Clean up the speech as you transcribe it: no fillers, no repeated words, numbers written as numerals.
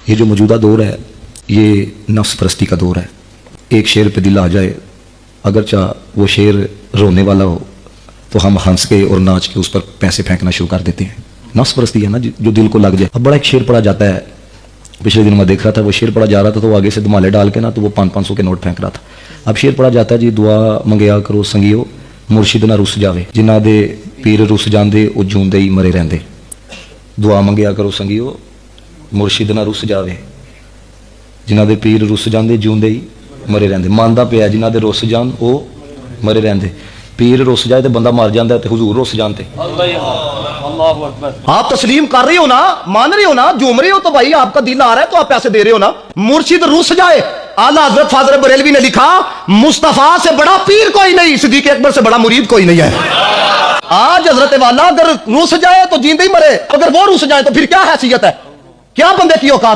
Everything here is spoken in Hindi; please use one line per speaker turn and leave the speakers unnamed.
ये जो मौजूदा दौर है ये नफ्स परस्ती का दौर है। एक शेर पे दिल आ जाए, अगर चाह वो शेर रोने वाला हो तो हम हंस के और नाच के उस पर पैसे फेंकना शुरू कर देते हैं। नफ्स परस्ती है ना जो दिल को लग जाए। अब बड़ा एक शेर पढ़ा जाता है, पिछले दिन मैं देख रहा था, वो शेर पढ़ा जा रहा था तो वो आगे से धमाले डाल के ना तो वो 500 के नोट फेंक रहा था। अब शेर पढ़ा जाता है जी, दुआ मंगया करो संगियो मुर्शिद ना रुस जावे, जिन्हां दे पीर रुस जांदे ओ जूंदे ही मरे रहंदे। दुआ मंगया करो संगियो मुर्शिद ना रुस जावे, जिन्हां दे पीर रुस जांदे जूंदे ही मरे रहंदे। मानदा पिया जिन्हां दे रुस जान ओ मरे रहंदे। पीर रुस जाए तो बंदा मर जाता है, तो हुजूर रुस जानते। आप तस्लीम कर रहे हो ना, मान रहे हो ना, झूम रहे हो तो भाई आपका दिल आ रहा है तो आप पैसे दे रहे हो ना। मुर्शिद रुस जाए, आला हजरत फादर बरेलवी ने लिखा मुस्तफा से बड़ा पीर कोई नहीं, सिद्दीक अकबर से बड़ा मुरीद कोई नहीं है। आज हजरत वाला अगर रुस जाए तो जींदे ही मरे, अगर वो रुस जाए तो फिर क्या हैसियत है, क्या बंदे की औकात है।